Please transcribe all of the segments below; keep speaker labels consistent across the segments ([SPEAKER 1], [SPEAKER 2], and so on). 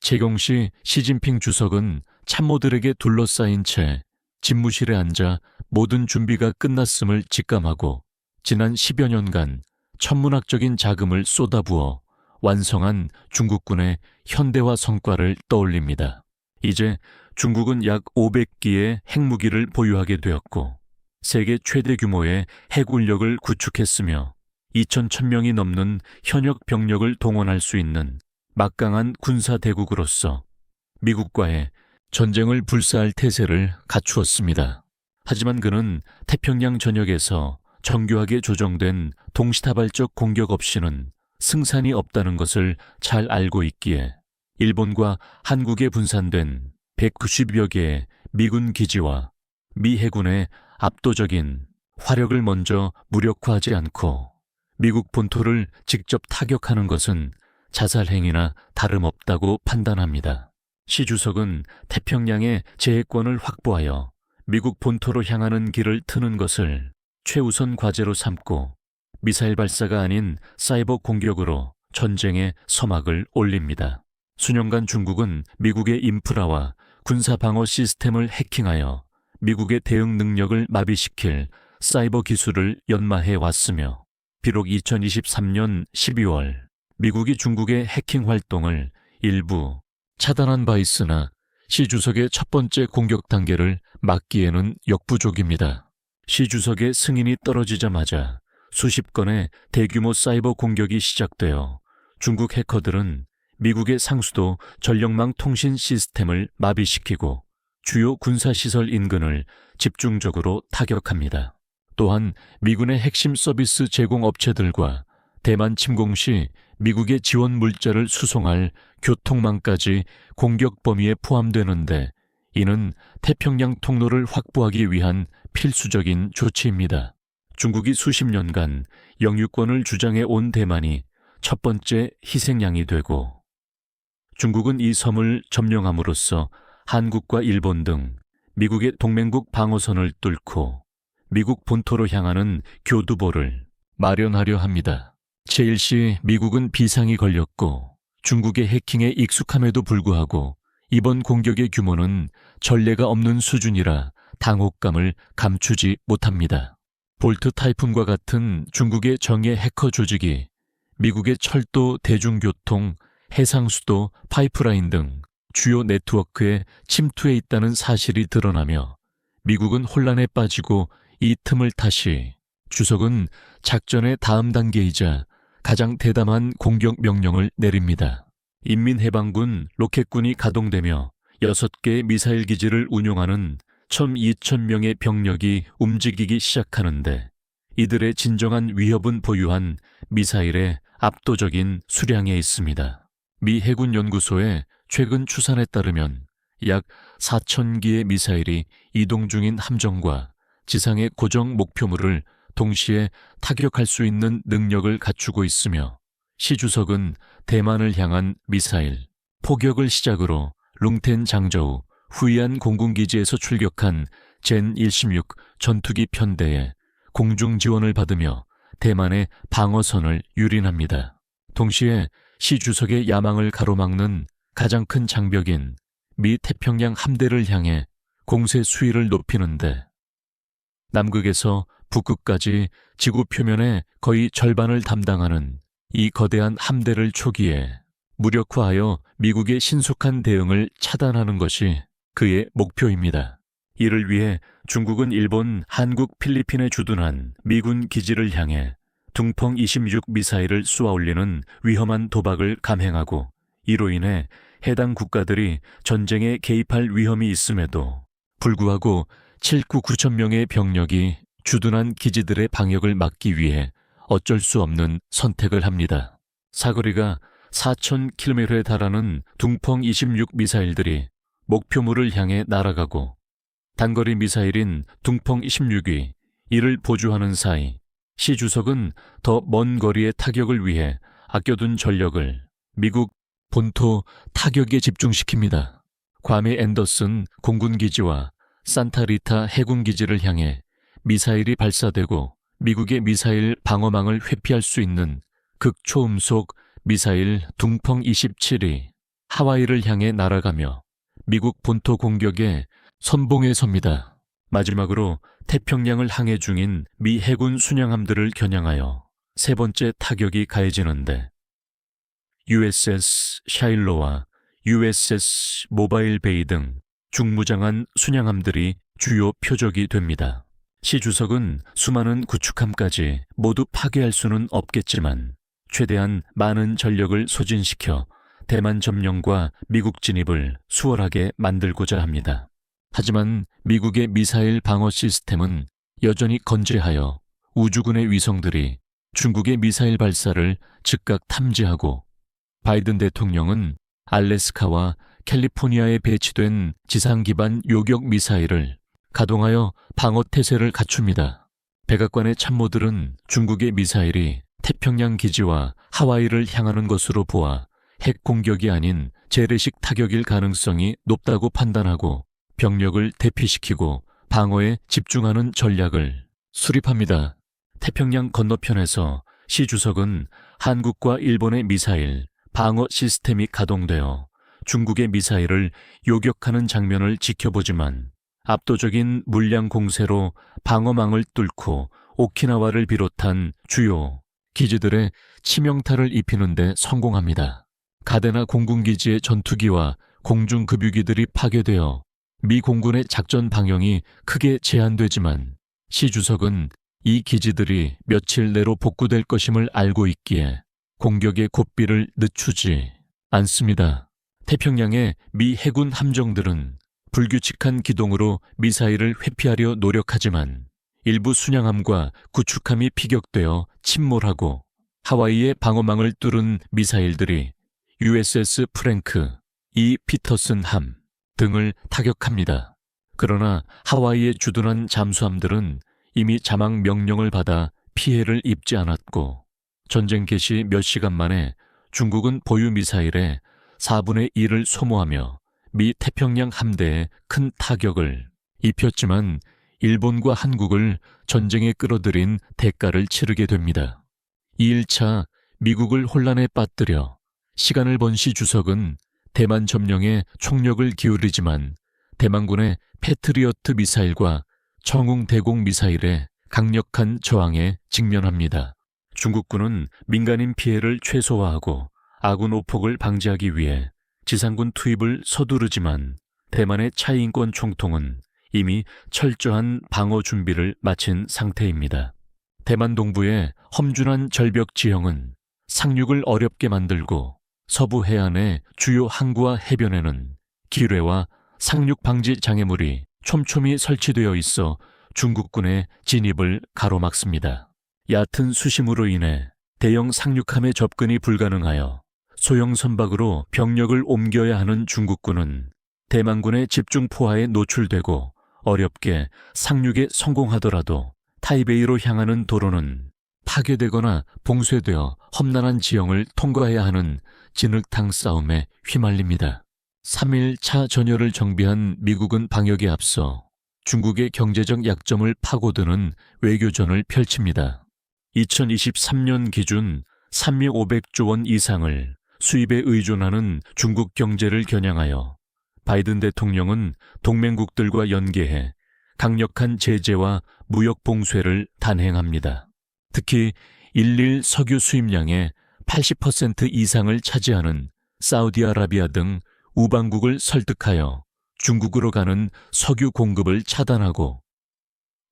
[SPEAKER 1] 재경시 시진핑 주석은 참모들에게 둘러싸인 채 집무실에 앉아 모든 준비가 끝났음을 직감하고 지난 10여 년간 천문학적인 자금을 쏟아부어 완성한 중국군의 현대화 성과를 떠올립니다. 이제 중국은 약 500기의 핵무기를 보유하게 되었고 세계 최대 규모의 핵군력을 구축했으며 2,100명이 넘는 현역 병력을 동원할 수 있는 막강한 군사대국으로서 미국과의 전쟁을 불사할 태세를 갖추었습니다. 하지만 그는 태평양 전역에서 정교하게 조정된 동시다발적 공격 없이는 승산이 없다는 것을 잘 알고 있기에 일본과 한국에 분산된 190여 개의 미군 기지와 미 해군의 압도적인 화력을 먼저 무력화하지 않고 미국 본토를 직접 타격하는 것은 자살행위나 다름없다고 판단합니다. 시 주석은 태평양의 제해권을 확보하여 미국 본토로 향하는 길을 트는 것을 최우선 과제로 삼고 미사일 발사가 아닌 사이버 공격으로 전쟁의 서막을 올립니다. 수년간 중국은 미국의 인프라와 군사방어 시스템을 해킹하여 미국의 대응 능력을 마비시킬 사이버 기술을 연마해 왔으며 비록 2023년 12월 미국이 중국의 해킹 활동을 일부 차단한 바 있으나 시 주석의 첫 번째 공격 단계를 막기에는 역부족입니다. 시 주석의 승인이 떨어지자마자 수십 건의 대규모 사이버 공격이 시작되어 중국 해커들은 미국의 상수도 전력망 통신 시스템을 마비시키고 주요 군사시설 인근을 집중적으로 타격합니다. 또한 미군의 핵심 서비스 제공 업체들과 대만 침공 시 미국의 지원 물자를 수송할 교통망까지 공격 범위에 포함되는데 이는 태평양 통로를 확보하기 위한 필수적인 조치입니다. 중국이 수십 년간 영유권을 주장해 온 대만이 첫 번째 희생양이 되고 중국은 이 섬을 점령함으로써 한국과 일본 등 미국의 동맹국 방어선을 뚫고 미국 본토로 향하는 교두보를 마련하려 합니다. 제1시 미국은 비상이 걸렸고 중국의 해킹에 익숙함에도 불구하고 이번 공격의 규모는 전례가 없는 수준이라 당혹감을 감추지 못합니다. 볼트 타이푼과 같은 중국의 정예 해커 조직이 미국의 철도, 대중교통, 해상수도, 파이프라인 등 주요 네트워크에 침투해 있다는 사실이 드러나며 미국은 혼란에 빠지고 이 틈을 타시 주석은 작전의 다음 단계이자 가장 대담한 공격 명령을 내립니다. 인민해방군 로켓군이 가동되며 6개의 미사일 기지를 운용하는 1,200명의 병력이 움직이기 시작하는데 이들의 진정한 위협은 보유한 미사일의 압도적인 수량에 있습니다. 미 해군 연구소의 최근 추산에 따르면 약 4,000기의 미사일이 이동 중인 함정과 지상의 고정 목표물을 동시에 타격할 수 있는 능력을 갖추고 있으며 시 주석은 대만을 향한 미사일, 포격을 시작으로 룽텐 장저우, 후이안 공군기지에서 출격한 젠116 전투기 편대에 공중 지원을 받으며 대만의 방어선을 유린합니다. 동시에 시 주석의 야망을 가로막는 가장 큰 장벽인 미 태평양 함대를 향해 공세 수위를 높이는데 남극에서 북극까지 지구 표면의 거의 절반을 담당하는 이 거대한 함대를 초기에 무력화하여 미국의 신속한 대응을 차단하는 것이 그의 목표입니다. 이를 위해 중국은 일본, 한국, 필리핀에 주둔한 미군 기지를 향해 둥펑 26 미사일을 쏘아올리는 위험한 도박을 감행하고 이로 인해 해당 국가들이 전쟁에 개입할 위험이 있음에도 불구하고 7구 9천 명의 병력이 주둔한 기지들의 방역을 막기 위해 어쩔 수 없는 선택을 합니다. 사거리가 4,000km에 달하는 둥펑 26 미사일들이 목표물을 향해 날아가고 단거리 미사일인 둥펑 26이 이를 보조하는 사이 시 주석은 더 먼 거리의 타격을 위해 아껴둔 전력을 미국 본토 타격에 집중시킵니다. 괌의 앤더슨 공군기지와 산타리타 해군기지를 향해 미사일이 발사되고 미국의 미사일 방어망을 회피할 수 있는 극초음속 미사일 둥펑 27이 하와이를 향해 날아가며 미국 본토 공격에 선봉에 섭니다. 마지막으로 태평양을 항해 중인 미 해군 순양함들을 겨냥하여 세 번째 타격이 가해지는데 USS 샤일로와 USS 모바일 베이 등 중무장한 순양함들이 주요 표적이 됩니다. 시 주석은 수많은 구축함까지 모두 파괴할 수는 없겠지만 최대한 많은 전력을 소진시켜 대만 점령과 미국 진입을 수월하게 만들고자 합니다. 하지만 미국의 미사일 방어 시스템은 여전히 건재하여 우주군의 위성들이 중국의 미사일 발사를 즉각 탐지하고 바이든 대통령은 알래스카와 캘리포니아에 배치된 지상 기반 요격 미사일을 가동하여 방어 태세를 갖춥니다. 백악관의 참모들은 중국의 미사일이 태평양 기지와 하와이를 향하는 것으로 보아 핵 공격이 아닌 재래식 타격일 가능성이 높다고 판단하고 병력을 대피시키고 방어에 집중하는 전략을 수립합니다. 태평양 건너편에서 시 주석은 한국과 일본의 미사일 방어 시스템이 가동되어 중국의 미사일을 요격하는 장면을 지켜보지만 압도적인 물량 공세로 방어망을 뚫고 오키나와를 비롯한 주요 기지들의 치명타를 입히는 데 성공합니다. 가데나 공군기지의 전투기와 공중급유기들이 파괴되어 미 공군의 작전 방향이 크게 제한되지만 시 주석은 이 기지들이 며칠 내로 복구될 것임을 알고 있기에 공격의 고삐를 늦추지 않습니다. 태평양의 미 해군 함정들은 불규칙한 기동으로 미사일을 회피하려 노력하지만 일부 순양함과 구축함이 피격되어 침몰하고 하와이의 방어망을 뚫은 미사일들이 USS 프랭크, 이 피터슨 함 등을 타격합니다. 그러나 하와이의 주둔한 잠수함들은 이미 자막 명령을 받아 피해를 입지 않았고 전쟁 개시 몇 시간 만에 중국은 보유 미사일의 4분의 1을 소모하며 미 태평양 함대에 큰 타격을 입혔지만 일본과 한국을 전쟁에 끌어들인 대가를 치르게 됩니다. 2일차 미국을 혼란에 빠뜨려 시간을 번 시 주석은 대만 점령에 총력을 기울이지만 대만군의 패트리어트 미사일과 청웅 대공 미사일의 강력한 저항에 직면합니다. 중국군은 민간인 피해를 최소화하고 아군 오폭을 방지하기 위해 지상군 투입을 서두르지만 대만의 차이인권 총통은 이미 철저한 방어 준비를 마친 상태입니다. 대만 동부의 험준한 절벽 지형은 상륙을 어렵게 만들고 서부 해안의 주요 항구와 해변에는 기뢰와 상륙 방지 장애물이 촘촘히 설치되어 있어 중국군의 진입을 가로막습니다. 얕은 수심으로 인해 대형 상륙함의 접근이 불가능하여 소형 선박으로 병력을 옮겨야 하는 중국군은 대만군의 집중 포화에 노출되고 어렵게 상륙에 성공하더라도 타이베이로 향하는 도로는 파괴되거나 봉쇄되어 험난한 지형을 통과해야 하는 진흙탕 싸움에 휘말립니다. 3일 차 전열을 정비한 미국은 방역에 앞서 중국의 경제적 약점을 파고드는 외교전을 펼칩니다. 2023년 기준 3,500조 원 이상을 수입에 의존하는 중국 경제를 겨냥하여 바이든 대통령은 동맹국들과 연계해 강력한 제재와 무역 봉쇄를 단행합니다. 특히 일일 석유 수입량의 80% 이상을 차지하는 사우디아라비아 등 우방국을 설득하여 중국으로 가는 석유 공급을 차단하고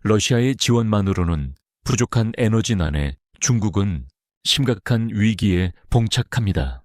[SPEAKER 1] 러시아의 지원만으로는 부족한 에너지난에 중국은 심각한 위기에 봉착합니다.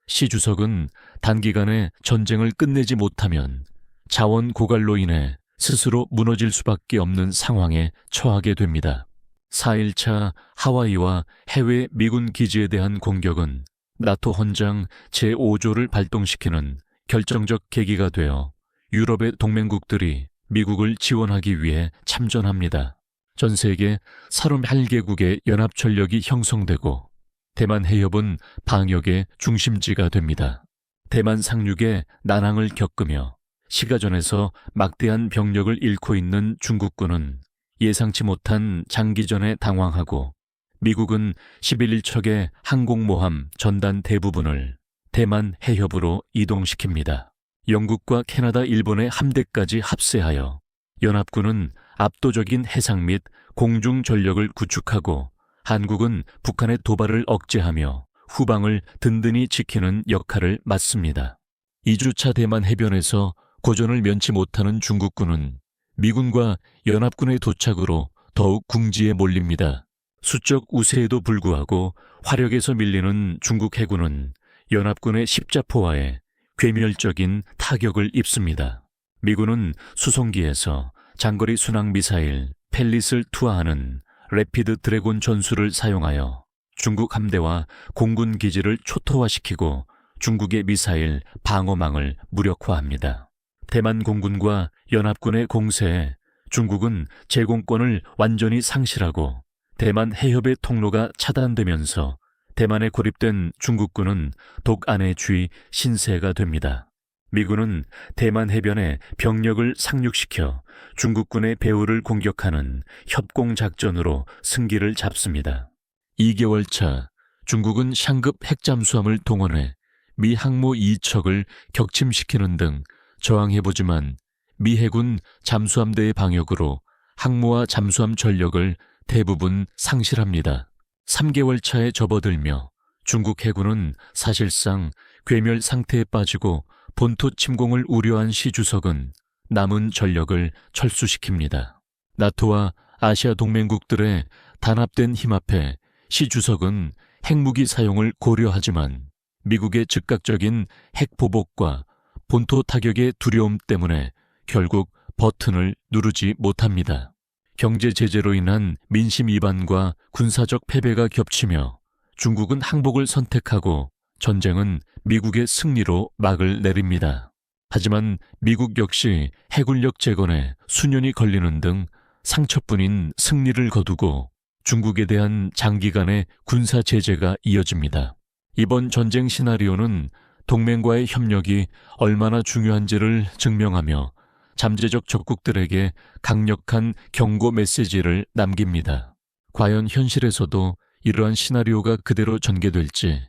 [SPEAKER 1] 시 주석은 단기간에 전쟁을 끝내지 못하면 자원 고갈로 인해 스스로 무너질 수밖에 없는 상황에 처하게 됩니다. 4일차 하와이와 해외 미군 기지에 대한 공격은 나토 헌장 제5조를 발동시키는 결정적 계기가 되어 유럽의 동맹국들이 미국을 지원하기 위해 참전합니다. 전 세계 31개국의 연합전력이 형성되고 대만 해협은 방역의 중심지가 됩니다. 대만 상륙에 난항을 겪으며 시가전에서 막대한 병력을 잃고 있는 중국군은 예상치 못한 장기전에 당황하고 미국은 11일 척의 항공모함 전단 대부분을 대만 해협으로 이동시킵니다. 영국과 캐나다, 일본의 함대까지 합세하여 연합군은 압도적인 해상 및 공중 전력을 구축하고 한국은 북한의 도발을 억제하며 후방을 든든히 지키는 역할을 맡습니다. 2주차 대만 해변에서 고전을 면치 못하는 중국군은 미군과 연합군의 도착으로 더욱 궁지에 몰립니다. 수적 우세에도 불구하고 화력에서 밀리는 중국 해군은 연합군의 십자포화에 괴멸적인 타격을 입습니다. 미군은 수송기에서 장거리 순항 미사일 펠릿을 투하하는 래피드 드래곤 전술을 사용하여 중국 함대와 공군 기지를 초토화시키고 중국의 미사일 방어망을 무력화합니다. 대만 공군과 연합군의 공세에 중국은 제공권을 완전히 상실하고 대만 해협의 통로가 차단되면서 대만에 고립된 중국군은 독안의 쥐 신세가 됩니다. 미군은 대만 해변에 병력을 상륙시켜 중국군의 배후를 공격하는 협공작전으로 승기를 잡습니다. 2개월 차 중국은 샹급 핵잠수함을 동원해 미 항모 2척을 격침시키는 등 저항해보지만 미 해군 잠수함대의 방역으로 항모와 잠수함 전력을 대부분 상실합니다. 3개월 차에 접어들며 중국 해군은 사실상 괴멸 상태에 빠지고 본토 침공을 우려한 시 주석은 남은 전력을 철수시킵니다. 나토와 아시아 동맹국들의 단합된 힘 앞에 시 주석은 핵무기 사용을 고려하지만 미국의 즉각적인 핵 보복과 본토 타격의 두려움 때문에 결국 버튼을 누르지 못합니다. 경제 제재로 인한 민심 위반과 군사적 패배가 겹치며 중국은 항복을 선택하고 전쟁은 미국의 승리로 막을 내립니다. 하지만 미국 역시 해군력 재건에 수년이 걸리는 등 상처뿐인 승리를 거두고 중국에 대한 장기간의 군사 제재가 이어집니다. 이번 전쟁 시나리오는 동맹과의 협력이 얼마나 중요한지를 증명하며 잠재적 적국들에게 강력한 경고 메시지를 남깁니다. 과연 현실에서도 이러한 시나리오가 그대로 전개될지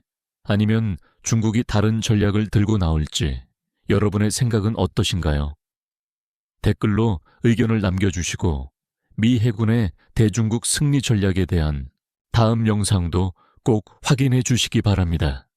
[SPEAKER 1] 아니면 중국이 다른 전략을 들고 나올지 여러분의 생각은 어떠신가요? 댓글로 의견을 남겨주시고 미 해군의 대중국 승리 전략에 대한 다음 영상도 꼭 확인해 주시기 바랍니다.